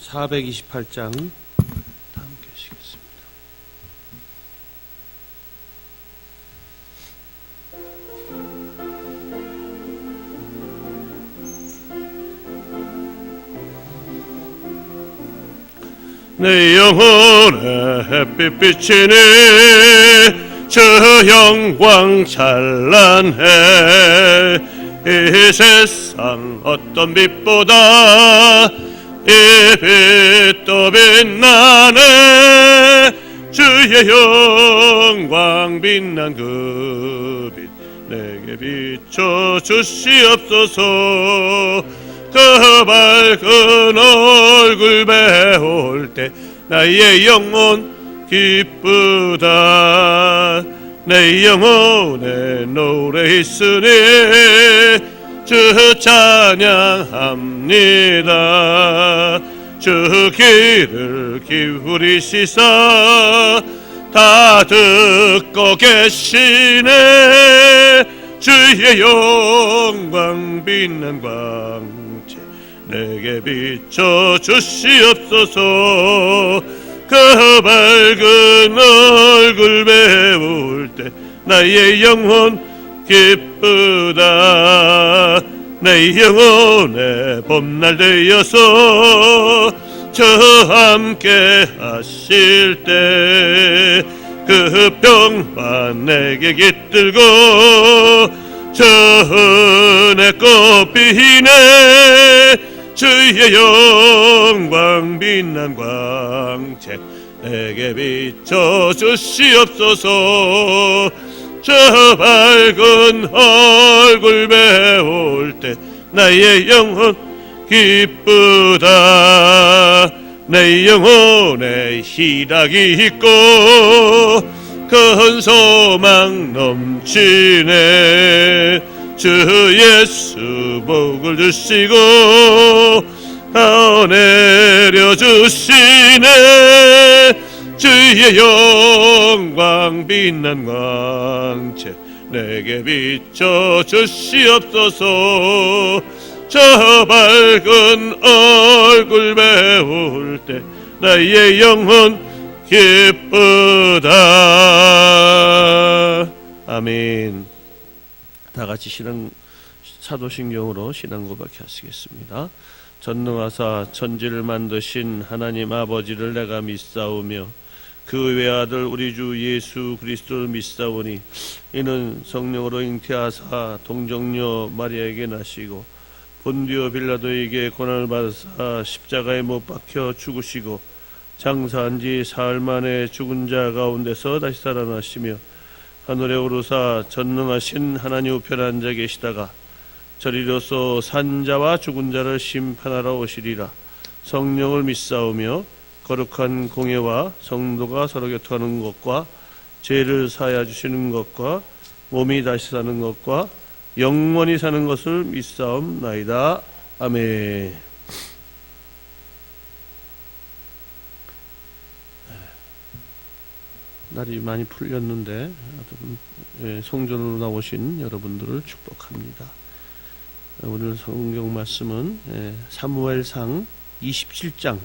428장 다 함께 하시겠습니다. 내 영혼의 햇빛 비치니 주 영광 찬란해. 이 세상 어떤 빛보다 이 빛도 빛나네. 주의 영광 빛난 그 빛 내게 비춰 주시옵소서. 그 밝은 얼굴 배울 때 나의 영혼 기쁘다. 내 영혼에 노래 있으니 주 찬양합니다. 주 귀를 기울이시사 다 듣고 계시네. 주의 영광 빛난 광채 내게 비춰 주시옵소서. 그 밝은 얼굴 배울 때 나의 영혼 기쁘다. 내 영혼의 봄날 되어서 저 함께 하실 때 그 평만 내게 깃들고 저 은혜 꽃비네. 주의 영광 빛난 광채 내게 비춰 주시옵소서. 저 밝은 얼굴 배울 때 나의 영혼 기쁘다. 내 영혼에 희락이 있고 큰 소망 넘치네. 주 예수 복을 주시고 다 내려주시네. 주의 영광 빛난 광채 내게 비춰 주시옵소서. 저 밝은 얼굴 배울 때 나의 영혼 기쁘다. 아멘. 다 같이 사도신경으로 신앙 고백하시겠습니다. 전능하사 천지를 만드신 하나님 아버지를 내가 믿사오며 그 외아들 우리 주 예수 그리스도를 믿사오니 이는 성령으로 잉태하사 동정녀 마리아에게 나시고 본디오 빌라도에게 고난을 받으사 십자가에 못 박혀 죽으시고 장사한 지 사흘 만에 죽은 자 가운데서 다시 살아나시며 하늘에 오르사 전능하신 하나님 우편에 앉아 계시다가 저리로서 산자와 죽은 자를 심판하러 오시리라. 성령을 믿사오며 거룩한 공예와 성도가 서로 교통하는 것과 죄를 사하여 주시는 것과 몸이 다시 사는 것과 영원히 사는 것을 믿사옵나이다. 아멘. 날이 많이 풀렸는데 성전으로 나오신 여러분들을 축복합니다. 오늘 성경 말씀은 사무엘상 27장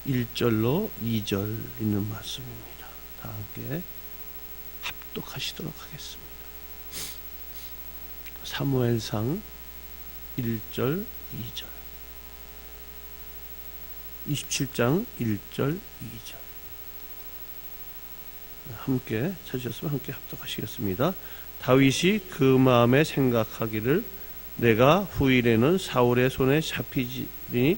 1절로 2절 있는 말씀입니다. 다 함께 합독하시도록 하겠습니다. 사무엘상 1절 2절 27장 1절 2절 함께 찾으셨으면 함께 합독하시겠습니다. 다윗이 그 마음에 생각하기를 내가 후일에는 사울의 손에 잡히지니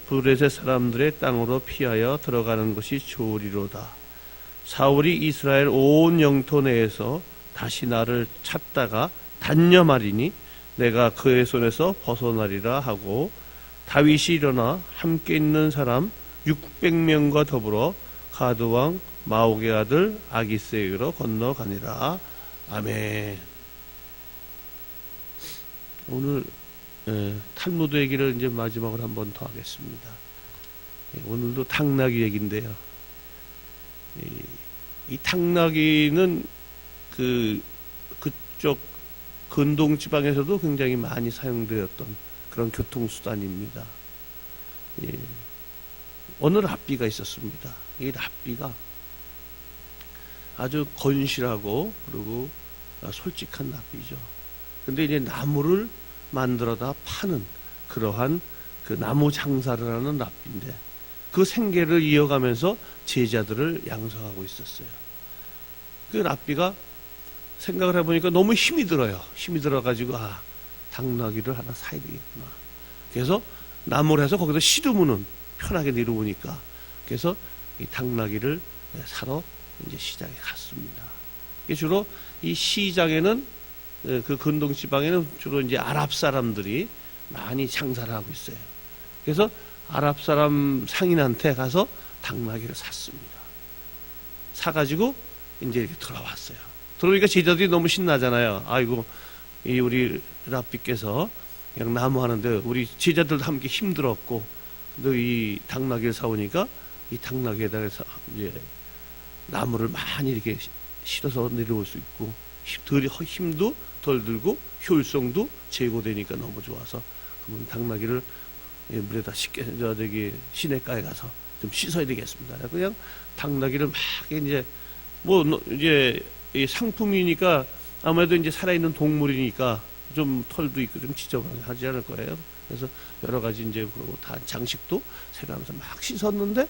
브레셋 사람들의 땅으로 피하여 들어가는 것이 좋으리로다. 사울이 이스라엘 온 영토 내에서 다시 나를 찾다가 단념하리니 내가 그의 손에서 벗어나리라 하고 다윗이 일어나 함께 있는 사람 600명과 더불어 가드왕 마옥의 아들 아기스에게로 건너가니라. 아멘. 오늘 탈무드 얘기를 이제 마지막으로 한 번 더 하겠습니다. 오늘도 탕나귀 얘기인데요. 이 탕나귀는 그쪽 근동 지방에서도 굉장히 많이 사용되었던 그런 교통수단입니다. 어느 랍비가 있었습니다. 이 랍비가 아주 건실하고 그리고 솔직한 랍비죠. 근데 이제 나무를 만들어다 파는 그러한 그 나무 장사를 하는 랍비인데 그 생계를 이어가면서 제자들을 양성하고 있었어요. 그 랍비가 생각을 해보니까 너무 힘이 들어요. 힘이 들어가지고 당나귀를 하나 사야 되겠구나. 그래서 나무를 해서 거기다 씨름은 편하게 내려오니까 그래서 이 당나귀를 사러 이제 시장에 갔습니다. 주로 이 시장에는 그 근동 지방에는 주로 이제 아랍 사람들이 많이 장사를 하고 있어요. 그래서 아랍 사람 상인한테 가서 당나귀를 샀습니다. 사가지고 이제 이렇게 돌아왔어요. 들어오니까 제자들이 너무 신나잖아요. 아이고, 이 우리 랍비께서 그냥 나무 하는데 우리 제자들도 함께 힘들었고, 근데 이 당나귀를 사오니까 이 당나귀에다가 이제 나무를 많이 이렇게 실어서 내려올 수 있고, 힘도 덜 들고 효율성도 제고되니까 너무 좋아서 그러면 당나귀를 물에다 저기 시냇가에 가서 좀 씻어야 되겠습니다. 그냥 당나귀를 막 이제 이제 이 상품이니까 아무래도 이제 살아있는 동물이니까 좀 털도 있고 좀 지저분하지 않을 거예요. 그래서 여러 가지 이제 그리고 다 장식도 새가면서 막 씻었는데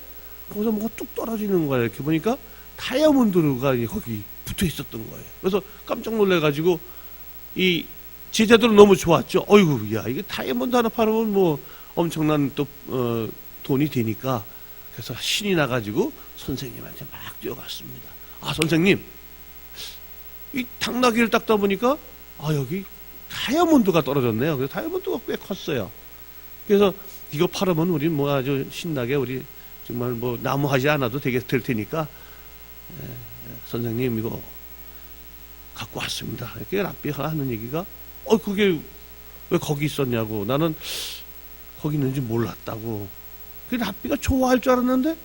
거기서 뭐가 뚝 떨어지는 거예요. 이렇게 보니까 다이아몬드가 거기 붙어 있었던 거예요. 그래서 깜짝 놀래가지고 이 제자들은 너무 좋았죠. 어이구, 야, 이게 다이아몬드 하나 팔으면 뭐 엄청난 또 돈이 되니까 그래서 신이 나가지고 선생님한테 막 뛰어갔습니다. 선생님, 이 당나귀를 닦다 보니까 여기 다이아몬드가 떨어졌네요. 그래서 다이아몬드가 꽤 컸어요. 그래서 이거 팔으면 우리 뭐 아주 신나게 우리 정말 뭐 나무 하지 않아도 될 테니까 선생님 이거 갖고 왔습니다. 이렇게 랍비가 하는 얘기가 그게 왜 거기 있었냐고. 나는 거기 있는지 몰랐다고. 그 랍비가 좋아할 줄 알았는데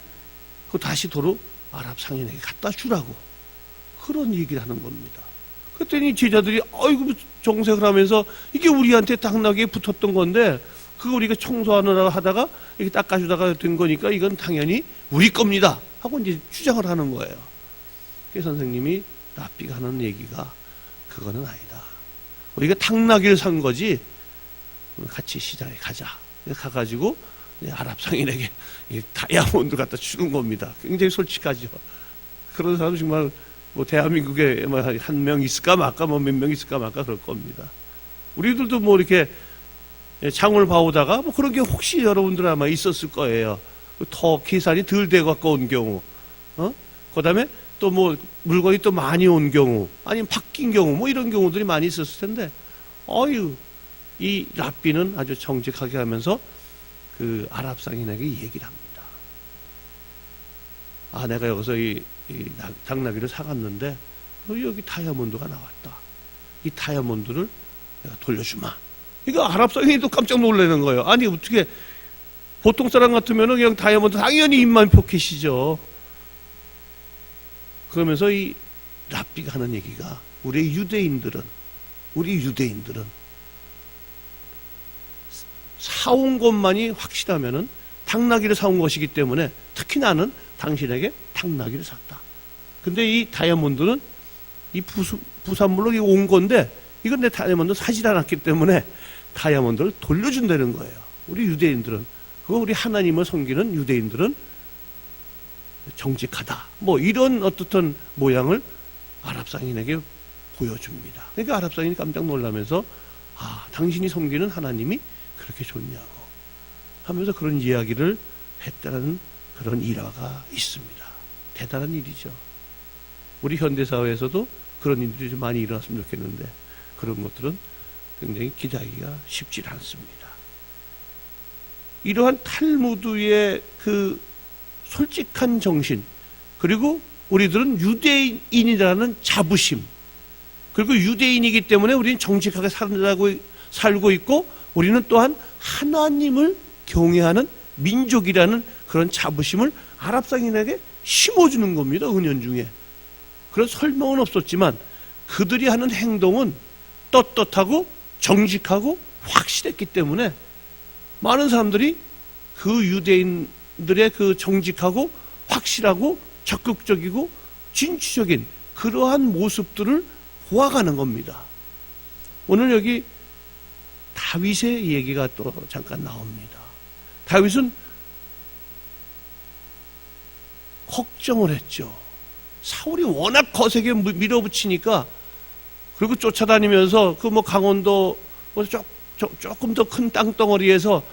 그 다시 도로 아랍 상인에게 갖다 주라고 그런 얘기를 하는 겁니다. 그랬더니 제자들이 아이고 정색을 하면서 이게 우리한테 당나귀에 붙었던 건데 그거 우리가 청소하느라 하다가 이렇게 닦아주다가 된 거니까 이건 당연히 우리 겁니다 하고 이제 주장을 하는 거예요. 그래서 선생님이 랍비가 하는 얘기가 그거는 아니다. 우리가 당나귀를 산 거지 같이 시장에 가자. 가가지고 아랍 상인에게 다이아몬드 갖다 주는 겁니다. 굉장히 솔직하죠. 그런 사람 정말 뭐 대한민국에 한 명 있을까 말까 뭐 몇 명 있을까 말까 그럴 겁니다. 우리들도 뭐 이렇게 장을 봐오다가 뭐 그런 게 혹시 여러분들 아마 있었을 거예요. 더 계산이 덜 돼 갖고 온 경우, 그다음에 또 뭐 물건이 또 많이 온 경우, 아니면 바뀐 경우, 뭐 이런 경우들이 많이 있었을 텐데, 이 랍비는 아주 정직하게 하면서 그 아랍 상인에게 얘기를 합니다. 내가 여기서 이 당나귀를 사갔는데 여기 다이아몬드가 나왔다. 이 다이아몬드를 내가 돌려주마. 이거 아랍 상인이 또 깜짝 놀라는 거예요. 아니 어떻게 보통 사람 같으면은 그냥 다이아몬드 당연히 입만 포켓이죠. 그러면서 이 랍비가 하는 얘기가 우리 유대인들은 사온 것만이 확실하면은 당나귀를 사온 것이기 때문에 특히 나는 당신에게 당나귀를 샀다. 근데 이 다이아몬드는 이 부산물로 온 건데 이건 내 다이아몬드 사질 않았기 때문에 다이아몬드를 돌려준다는 거예요. 우리 유대인들은 그거 우리 하나님을 섬기는 유대인들은 정직하다. 뭐 이런 어떻든 모양을 아랍 상인에게 보여줍니다. 그러니까 아랍 상인이 깜짝 놀라면서 당신이 섬기는 하나님이 그렇게 좋냐고 하면서 그런 이야기를 했다는 그런 일화가 있습니다. 대단한 일이죠. 우리 현대사회에서도 그런 일들이 좀 많이 일어났으면 좋겠는데 그런 것들은 굉장히 기다리기가 쉽지 않습니다. 이러한 탈무드의 그 솔직한 정신, 그리고 우리들은 유대인이라는 자부심, 그리고 유대인이기 때문에 우리는 정직하게 살고 있고 우리는 또한 하나님을 경외하는 민족이라는 그런 자부심을 아랍 상인에게 심어주는 겁니다. 은연중에. 그런 설명은 없었지만 그들이 하는 행동은 떳떳하고 정직하고 확실했기 때문에 많은 사람들이 그 유대인 사람들의 그 정직하고 확실하고 적극적이고 진취적인 그러한 모습들을 보아가는 겁니다. 오늘 여기 다윗의 얘기가 또 잠깐 나옵니다. 다윗은 걱정을 했죠. 사울이 워낙 거세게 밀어붙이니까, 그리고 쫓아다니면서 그 뭐 강원도 조금 더 큰 땅덩어리에서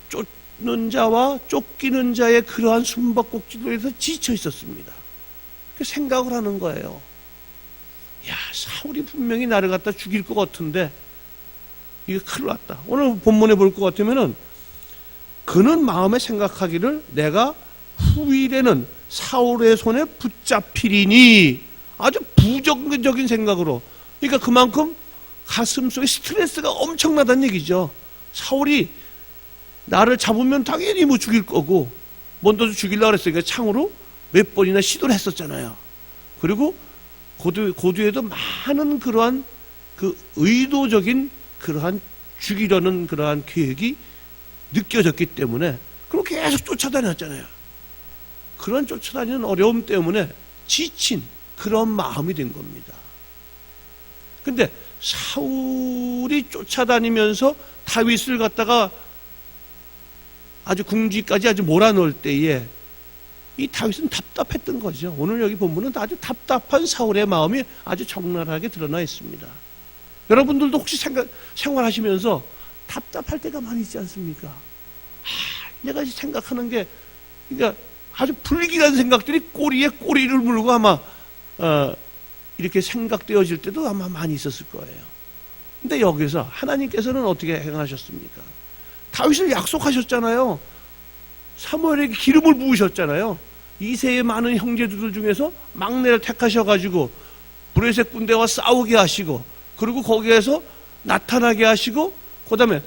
쫓는 자와 쫓기는 자의 그러한 숨바꼭질에서 지쳐 있었습니다. 그 생각을 하는 거예요. 야, 사울이 분명히 나를 갖다 죽일 것 같은데 이게 큰일 났다. 오늘 본문에 볼 것 같으면은 그는 마음에 생각하기를 내가 후일에는 사울의 손에 붙잡히리니, 아주 부정적인 생각으로. 그러니까 그만큼 가슴속에 스트레스가 엄청나다는 얘기죠. 사울이 나를 잡으면 당연히 뭐 죽일 거고, 먼저 죽이려고 그랬으니까 창으로 몇 번이나 시도를 했었잖아요. 그리고 고두에도 많은 그러한 그 의도적인 그러한 죽이려는 그러한 계획이 느껴졌기 때문에 그럼 계속 쫓아다녔잖아요. 그런 쫓아다니는 어려움 때문에 지친 그런 마음이 된 겁니다. 근데 사울이 쫓아다니면서 다윗을 갖다가 아주 궁지까지 아주 몰아넣을 때에 이 다윗은 답답했던 거죠. 오늘 여기 본문은 아주 답답한 사울의 마음이 아주 적나라하게 드러나 있습니다. 여러분들도 혹시 생활하시면서 답답할 때가 많이 있지 않습니까? 내가 생각하는 게, 그러니까 아주 불길한 생각들이 꼬리에 꼬리를 물고 아마 이렇게 생각되어질 때도 아마 많이 있었을 거예요. 근데 여기서 하나님께서는 어떻게 행하셨습니까? 다윗을 약속하셨잖아요. 사무엘에게 기름을 부으셨잖아요. 이새의 많은 형제들 중에서 막내를 택하셔가지고 브레셋 군대와 싸우게 하시고, 그리고 거기에서 나타나게 하시고, 그 다음에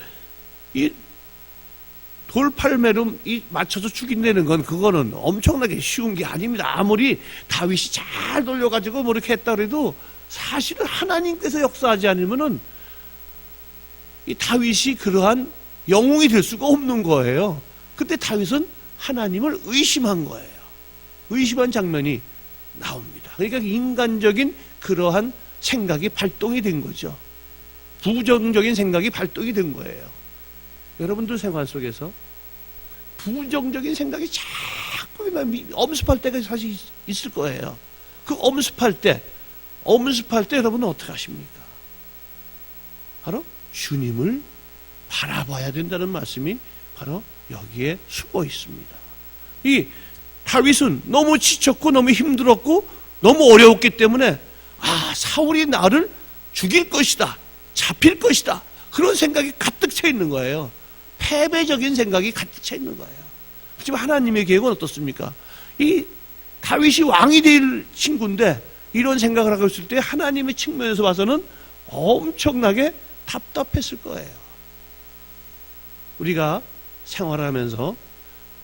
이 돌팔매름 맞춰서 죽인다는 건 그거는 엄청나게 쉬운 게 아닙니다. 아무리 다윗이 잘 돌려가지고 뭐 이렇게 했다 그래도 사실은 하나님께서 역사하지 않으면은 이 다윗이 그러한 영웅이 될 수가 없는 거예요. 근데 다윗은 하나님을 의심한 거예요. 의심한 장면이 나옵니다. 그러니까 인간적인 그러한 생각이 발동이 된 거죠. 부정적인 생각이 발동이 된 거예요. 여러분들 생활 속에서 부정적인 생각이 자꾸 엄습할 때가 사실 있을 거예요. 그 엄습할 때 여러분은 어떻게 하십니까? 바로 주님을 바라봐야 된다는 말씀이 바로 여기에 숨어 있습니다. 이 다윗은 너무 지쳤고 너무 힘들었고 너무 어려웠기 때문에 사울이 나를 죽일 것이다, 잡힐 것이다, 그런 생각이 가득 차 있는 거예요. 패배적인 생각이 가득 차 있는 거예요. 하지만 하나님의 계획은 어떻습니까? 이 다윗이 왕이 될 친구인데 이런 생각을 하고 있을 때 하나님의 측면에서 봐서는 엄청나게 답답했을 거예요. 우리가 생활하면서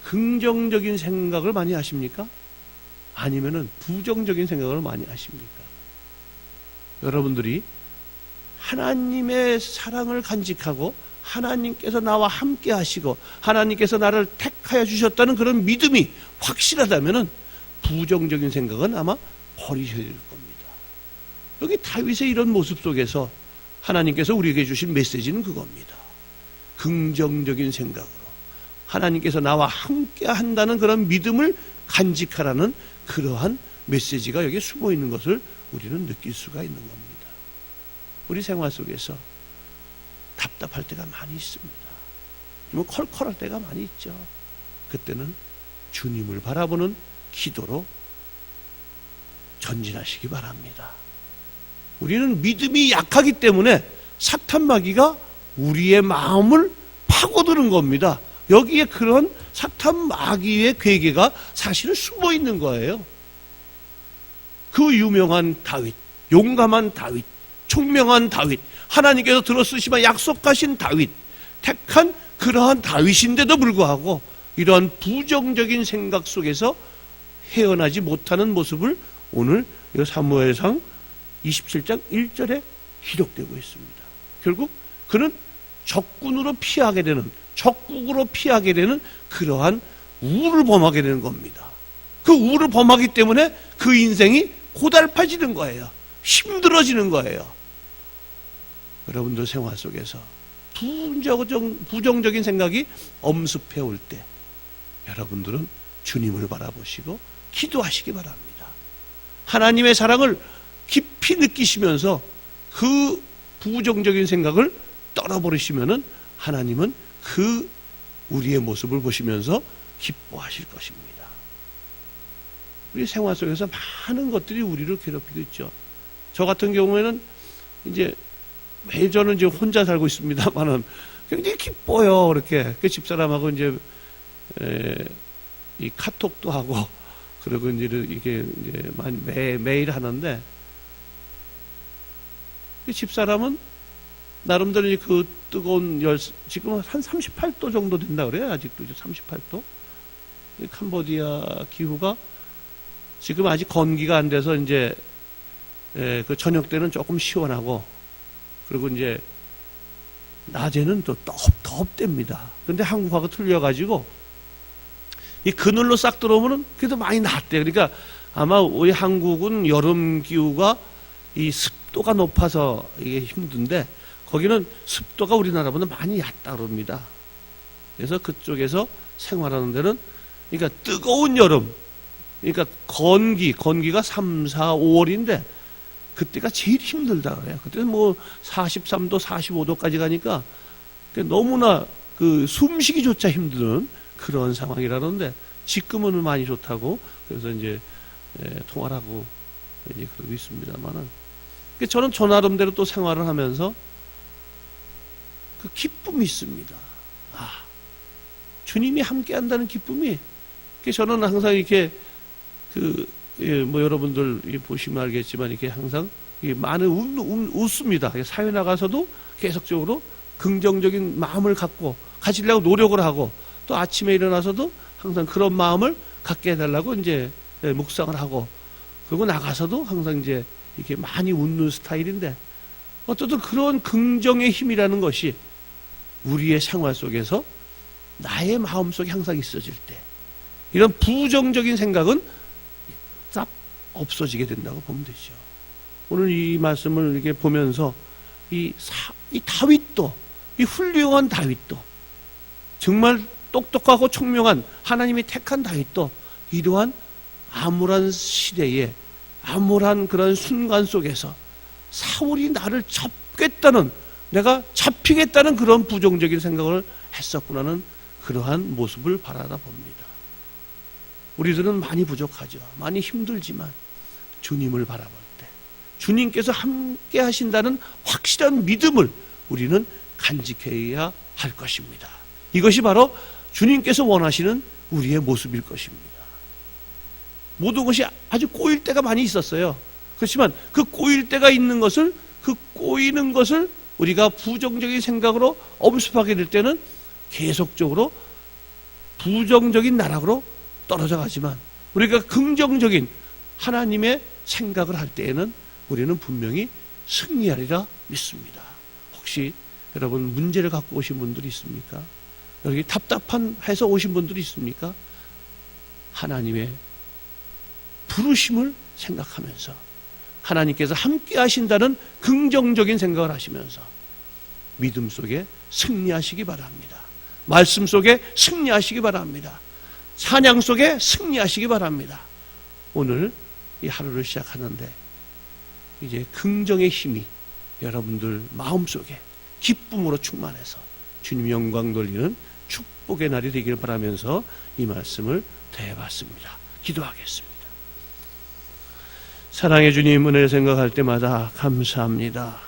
긍정적인 생각을 많이 하십니까? 아니면은 부정적인 생각을 많이 하십니까? 여러분들이 하나님의 사랑을 간직하고 하나님께서 나와 함께 하시고 하나님께서 나를 택하여 주셨다는 그런 믿음이 확실하다면은 부정적인 생각은 아마 버리셔야 될 겁니다. 여기 다윗의 이런 모습 속에서 하나님께서 우리에게 주신 메시지는 그겁니다. 긍정적인 생각으로 하나님께서 나와 함께 한다는 그런 믿음을 간직하라는 그러한 메시지가 여기에 숨어 있는 것을 우리는 느낄 수가 있는 겁니다. 우리 생활 속에서 답답할 때가 많이 있습니다. 좀 컬컬할 때가 많이 있죠. 그때는 주님을 바라보는 기도로 전진하시기 바랍니다. 우리는 믿음이 약하기 때문에 사탄 마귀가 우리의 마음을 파고드는 겁니다. 여기에 그런 사탄 마귀의 괴계가 사실은 숨어 있는 거예요. 그 유명한 다윗, 용감한 다윗, 총명한 다윗, 하나님께서 들어쓰시면 약속하신 다윗, 택한 그러한 다윗인데도 불구하고 이러한 부정적인 생각 속에서 헤어나지 못하는 모습을 오늘 사무엘상 27장 1절에 기록되고 있습니다. 결국 그는 적군으로 피하게 되는, 적국으로 피하게 되는 그러한 우를 범하게 되는 겁니다. 그 우를 범하기 때문에 그 인생이 고달파지는 거예요. 힘들어지는 거예요. 여러분들 생활 속에서 부정적인 생각이 엄습해 올 때 여러분들은 주님을 바라보시고 기도하시기 바랍니다. 하나님의 사랑을 깊이 느끼시면서 그 부정적인 생각을 떨어버리시면은 하나님은 그 우리의 모습을 보시면서 기뻐하실 것입니다. 우리 생활 속에서 많은 것들이 우리를 괴롭히고 있죠. 저 같은 경우에는 이제 매일 저는 이제 혼자 살고 있습니다만은 굉장히 기뻐요. 그렇게 그 집사람하고 이제 이 카톡도 하고 그리고 이제 이게 이제 매일 하는데 그 집사람은 나름대로 그 뜨거운 지금 한 38도 정도 된다 그래요. 아직도 이제 38도. 캄보디아 기후가 지금 아직 건기가 안 돼서 이제 그 저녁 때는 조금 시원하고 그리고 이제 낮에는 또 덥답니다. 근데 한국하고 틀려가지고 이 그늘로 싹 들어오면은 그래도 많이 낫대. 그러니까 아마 우리 한국은 여름 기후가 이 습도가 높아서 이게 힘든데 거기는 습도가 우리나라보다 많이 얕다 그럽니다. 그래서 그쪽에서 생활하는 데는 그러니까 뜨거운 여름, 그러니까 건기가 3, 4, 5월인데 그때가 제일 힘들다 그래요. 그때는 뭐 43도, 45도까지 가니까 너무나 그 숨쉬기조차 힘든 그런 상황이라는데 지금은 많이 좋다고 그래서 이제 통화를 하고 이제 그러고 있습니다만은 저는 저 나름대로 또 생활을 하면서 그 기쁨이 있습니다. 주님이 함께한다는 기쁨이 저는 항상 이렇게 뭐 여러분들 보시면 알겠지만 이렇게 항상 많은 웃습니다. 사회 나가서도 계속적으로 긍정적인 마음을 갖고 가지려고 노력을 하고 또 아침에 일어나서도 항상 그런 마음을 갖게 해달라고 이제 묵상을 하고 그리고 나가서도 항상 이제 이렇게 많이 웃는 스타일인데 어쨌든 그런 긍정의 힘이라는 것이 우리의 생활 속에서 나의 마음 속에 항상 있어질 때 이런 부정적인 생각은 싹 없어지게 된다고 보면 되죠. 오늘 이 말씀을 이렇게 보면서 이 다윗도 이 훌륭한 다윗도 정말 똑똑하고 총명한 하나님이 택한 다윗도 이러한 암울한 시대에 암울한 그런 순간 속에서 사울이 나를 잡겠다는 내가 잡히겠다는 그런 부정적인 생각을 했었구나는 그러한 모습을 바라다 봅니다. 우리들은 많이 부족하죠. 많이 힘들지만 주님을 바라볼 때 주님께서 함께 하신다는 확실한 믿음을 우리는 간직해야 할 것입니다. 이것이 바로 주님께서 원하시는 우리의 모습일 것입니다. 모든 것이 아주 꼬일 때가 많이 있었어요. 그렇지만 그 꼬일 때가 있는 것을 그 꼬이는 것을 우리가 부정적인 생각으로 엄습하게 될 때는 계속적으로 부정적인 나락으로 떨어져 가지만 우리가 긍정적인 하나님의 생각을 할 때에는 우리는 분명히 승리하리라 믿습니다. 혹시 여러분 문제를 갖고 오신 분들이 있습니까? 여기 답답해서 오신 분들이 있습니까? 하나님의 부르심을 생각하면서 하나님께서 함께 하신다는 긍정적인 생각을 하시면서 믿음 속에 승리하시기 바랍니다. 말씀 속에 승리하시기 바랍니다. 찬양 속에 승리하시기 바랍니다. 오늘 이 하루를 시작하는데 이제 긍정의 힘이 여러분들 마음속에 기쁨으로 충만해서 주님 영광 돌리는 축복의 날이 되기를 바라면서 이 말씀을 대해봤습니다. 기도하겠습니다. 사랑의 주님, 은혜를 생각할 때마다 감사합니다.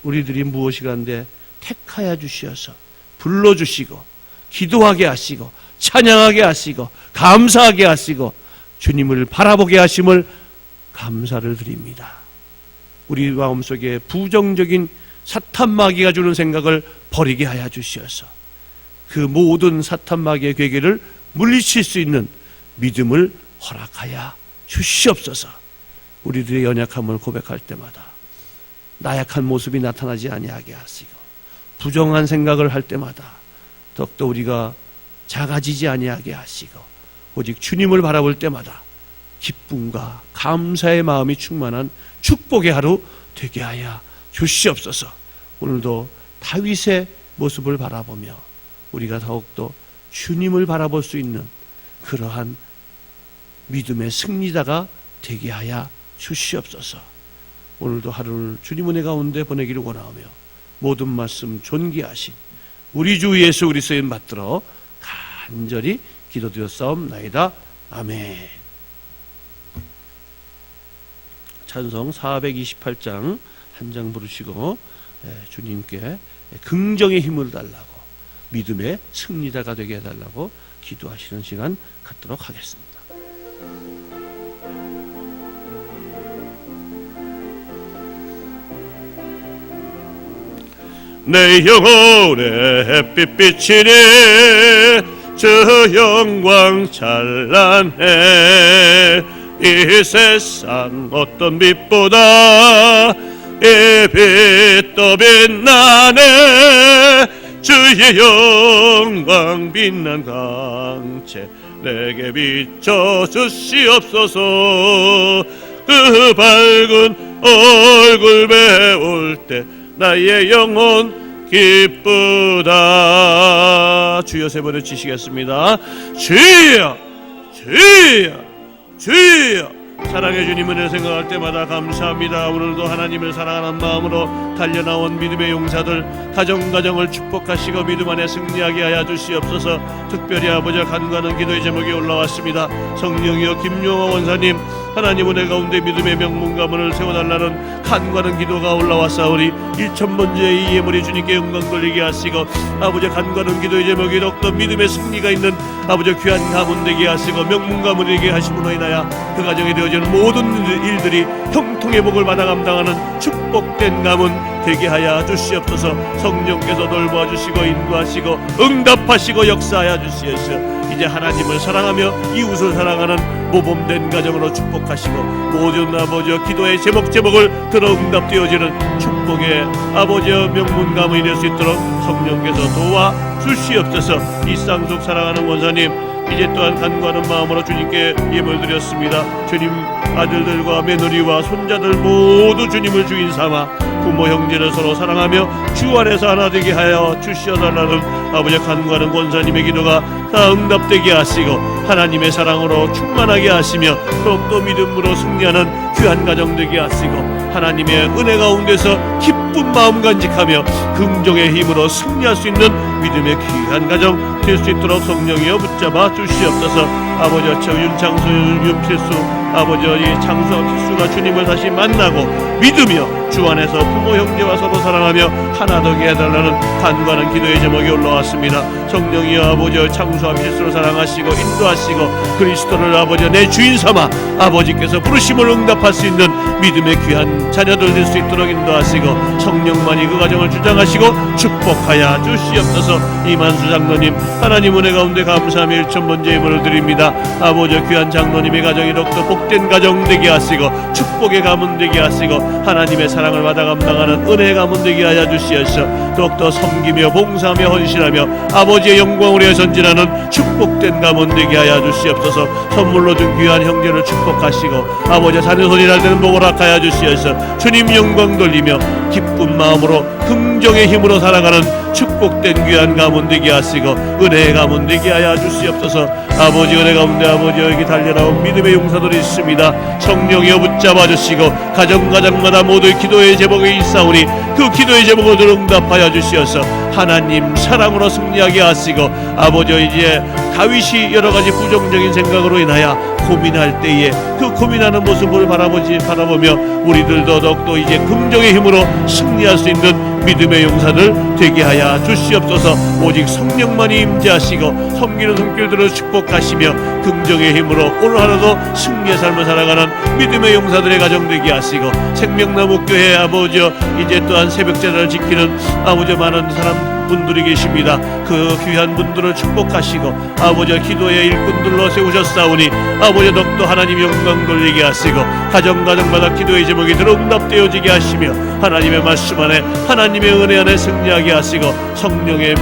우리들이 무엇이간데 택하여 주셔서 불러주시고 기도하게 하시고 찬양하게 하시고 감사하게 하시고 주님을 바라보게 하심을 감사를 드립니다. 우리 마음속에 부정적인 사탄 마귀가 주는 생각을 버리게 하여 주셔서 그 모든 사탄 마귀의 괴계를 물리칠 수 있는 믿음을 허락하여 주시옵소서. 우리들의 연약함을 고백할 때마다 나약한 모습이 나타나지 아니하게 하시고 부정한 생각을 할 때마다 더욱더 우리가 작아지지 아니하게 하시고 오직 주님을 바라볼 때마다 기쁨과 감사의 마음이 충만한 축복의 하루 되게 하여 주시옵소서. 오늘도 다윗의 모습을 바라보며 우리가 더욱더 주님을 바라볼 수 있는 그러한 믿음의 승리자가 되게 하여 주시옵소서. 오늘도 하루를 주님 은혜 가운데 보내기를 원하오며 모든 말씀 존귀하신 우리 주 예수 그리스도의 이름 받들어 간절히 기도드렸사옵나이다. 아멘. 찬송 428장 한 장 부르시고 주님께 긍정의 힘을 달라고 믿음의 승리자가 되게 해달라고 기도하시는 시간 갖도록 하겠습니다. 내 영혼의 햇빛 비치니 주 영광 찬란해. 이 세상 어떤 빛보다 이 빛도 빛나네. 주의 영광 빛난 광채 내게 비춰 주시옵소서. 그 밝은 얼굴 배울 때 나의 영혼 기쁘다. 주여 세 번을 치시겠습니다. 주여 주여 주여. 사랑해 주님 은혜 생각할 때마다 감사합니다. 오늘도 하나님을 사랑하는 마음으로 달려나온 믿음의 용사들 가정을 축복하시고 믿음 안에 승리하게 하여 주시옵소서. 특별히 아버지 간구하는 기도의 제목이 올라왔습니다. 성령이여 김용호 원사님 하나님 은혜 가운데 믿음의 명문가문을 세워달라는 간구하는 기도가 올라왔사오니 1000번째의 이 예물이 주님께 영광 돌리게 하시고 아버지 간구하는 기도의 제목이 더욱더 믿음의 승리가 있는 아버지 귀한 가문 되게 하시고 명문가문 되게 하심으로 인하여 그 가정에 되어지는 모든 일들이 형통의 복을 받아 감당하는 축복된 가문 되게 하여 주시옵소서. 성령께서 돌보아 주시고 인도하시고 응답하시고 역사하여 주시옵소서. 이제 하나님을 사랑하며 이웃을 사랑하는 모범된 가정으로 축복하시고 모든 아버지의 기도의 제목을 들어 응답되어지는 축복의 아버지의 명문 가문이 될 수 있도록 성령께서 도와 주시옵소서. 이 쌍속 사랑하는 원사님 이제 또한 간구하는 마음으로 주님께 예물 드렸습니다. 주님 아들들과 며느리와 손자들 모두 주님을 주인 삼아 부모 형제를 서로 사랑하며 주 안에서 하나 되게 하여 주시어달라는 아버지 간구하는 권사님의 기도가 다 응답되게 하시고 하나님의 사랑으로 충만하게 하시며 더욱더 믿음으로 승리하는 귀한 가정 되게 하시고 하나님의 은혜 가운데서 기쁜 마음 간직하며 긍정의 힘으로 승리할 수 있는 믿음의 귀한 가정 될 수 있도록 성령이여 붙잡아 주시옵소서. 아버지 윤창수 윤필수 아버지 이 창수와 필수가 주님을 다시 만나고 믿으며 주 안에서 부모 형제와 서로 사랑하며 하나 되게 해달라는 간구하는 기도의 제목이 올라왔습니다. 성령이여 아버지 창수와 필수를 사랑하시고 인도하시고 그리스도를 아버지 내 주인 삼아 아버지께서 부르심을 응답할 수 있는 믿음의 귀한 자녀들 될 수 있도록 인도하시고 성령만이 그 가정을 주장하시고 축복하여 주시옵소서. 이만수 장로님 하나님 은혜 가운데 감사하며 1000번째 예물을 드립니다. 아버지 귀한 장로님의 가정이 더욱더 복된 가정 되게 하시고 축복의 가문 되게 하시고 하나님의 사랑을 받아 감당하는 은혜의 가문 되게 하여 주시옵소서. 더욱더 섬기며 봉사하며 헌신하며 아버지의 영광을 위해 전진하는 축복된 가문 되게 하여 주시옵소서. 선물로 준 귀한 형제를 축복하시고 아버지 자녀손이 날되는 복을 허락하여 주시옵소서. 주님 영광 돌리며 기쁜 마음으로 긍정의 힘으로 살아가는 축복된 귀한 가문 되게 하시고 은혜의 가문 되게 하여 주시옵소서. 아버지 은혜 가운데 아버지 여기 달려나온 믿음의 용사들이 있습니다. 성령이여 붙잡아 주시고 가정마다 모두의 기도의 제목이 있사오니 그 기도의 제목을 응답하여 주시어서 하나님 사랑으로 승리하게 하시고 아버지 이제 다윗이 여러가지 부정적인 생각으로 인하여 고민할 때에 그 고민하는 모습을 바라보며 우리들도 더욱더 이제 긍정의 힘으로 승리할 수 있는 믿음의 용사들 되게 하여 주시옵소서. 오직 성령만이 임재하시고 섬기는 손길들을 축복하시며 긍정의 힘으로 오늘 하루도 승리의 삶을 살아가는 믿음의 용사들의 가정 되게 하시고 생명나무 교회 아버지 이제 또한 새벽제단을 지키는 아버지 많은 사람 분들이 계십니다. 그 귀한 분들을 축복하시고 아버지 기도의 일꾼들로 세우셨사오니 아버지 더욱더 하나님 영광 돌리게 하시고 가정가정마다 기도의 제목이 들응답되어지게 하시며 하나님의 말씀 안에 하나님의 은혜 안에 승리하게 하시고 성령의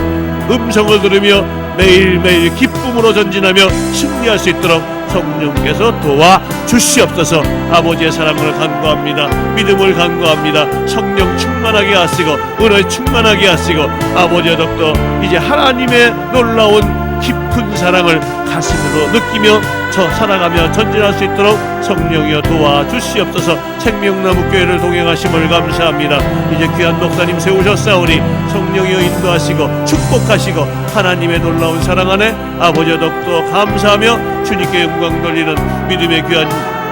음성을 들으며 매일매일 기쁨으로 전진하며 승리할 수 있도록 성령께서 도와주시옵소서. 아버지의 사랑을 간구합니다. 믿음을 간구합니다. 성령 충만하게 하시고 은혜 충만하게 하시고 아버지의 덕도 이제 하나님의 놀라운 깊은 사랑을 가슴으로 느끼며 살아가며 전진할 수 있도록 성령이여 도와주시옵소서. 생명나무교회를 동행하심을 감사합니다. 이제 귀한 목사님 세우셨사오니 성령이여 인도하시고 축복하시고 하나님의 놀라운 사랑 안에 아버지의 덕도 감사하며 주님께 영광 돌리는 믿음의 귀한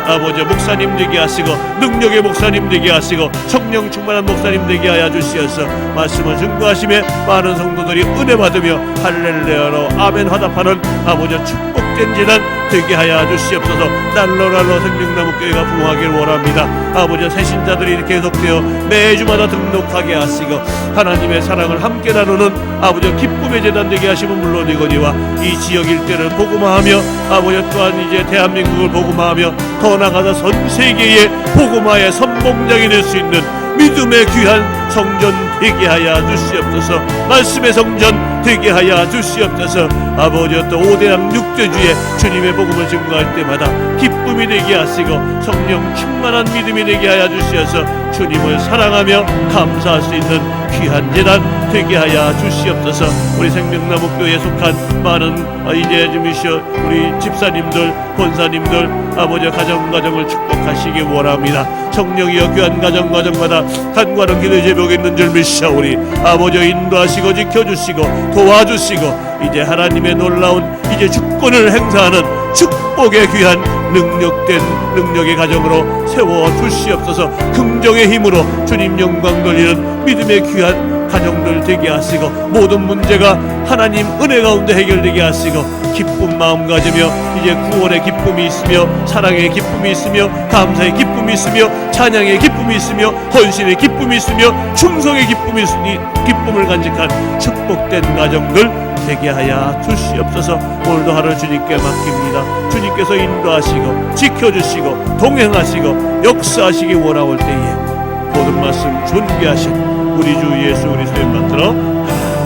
아버지 목사님 되게 하시고 능력의 목사님 되게 하시고 성령 충만한 목사님 되게 하여 주시어서 말씀을 증거하심에 많은 성도들이 은혜 받으며 할렐루야로 아멘 화답하는 아버지 축복된 재단 되게 하여 주시옵소서. 날로 생명나무교회가 부흥하기를 원합니다. 아버지 새신자들이 계속되어 매주마다 등록하게 하시고 하나님의 사랑을 함께 나누는 아버지 기쁨의 재단 되게 하시면 물론이거니와 이 지역 일대를 복음화하며 아버지 또한 이제 대한민국을 복음화하며 더 나아가서 전 세계의 복음화의 선봉장이 될 수 있는 믿음의 귀한 성전 되게 하여 주시옵소서. 말씀의 성전 되게 하여 주시옵소서. 아버지여 또 5대양 6대주의 주님의 복음을 증거할 때마다 기쁨이 되게 하시고 성령 충만한 믿음이 되게 하여 주시어서 주님을 사랑하며 감사할 수 있는 귀한 재단 되게 하여 주시옵소서. 우리 생명나무교회에 속한 많은 이제 우리 집사님들 권사님들 아버지 가정을 축복하시기 원합니다. 성령이여 귀한 가정마다 간과는 기도의 제복이 있는 줄 믿사오니 아버지 인도하시고 지켜주시고 도와주시고 이제 하나님의 놀라운 이제 주권을 행사하는 축복의 귀한 능력의 가정으로 세워주시옵소서. 긍정의 힘으로 주님 영광 돌리는 믿음의 귀한 가정들 되게 하시고 모든 문제가 하나님 은혜 가운데 해결되게 하시고 기쁜 마음 가지며 이제 구원의 기쁨이 있으며 사랑의 기쁨이 있으며 감사의 기쁨이 있으며 찬양의 기쁨이 있으며 헌신의 기쁨이 있으며 충성의 기쁨을 간직한 축복된 가정들 되게 하여 주시옵소서. 오늘도 하루 주님께 맡깁니다. 주님께서 인도하시고 지켜주시고 동행하시고 역사하시기 원하올 때에 모든 말씀 존귀하신 우리 주 예수 그리스도의 받들어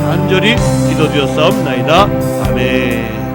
간절히 기도드렸사옵나이다. 아멘.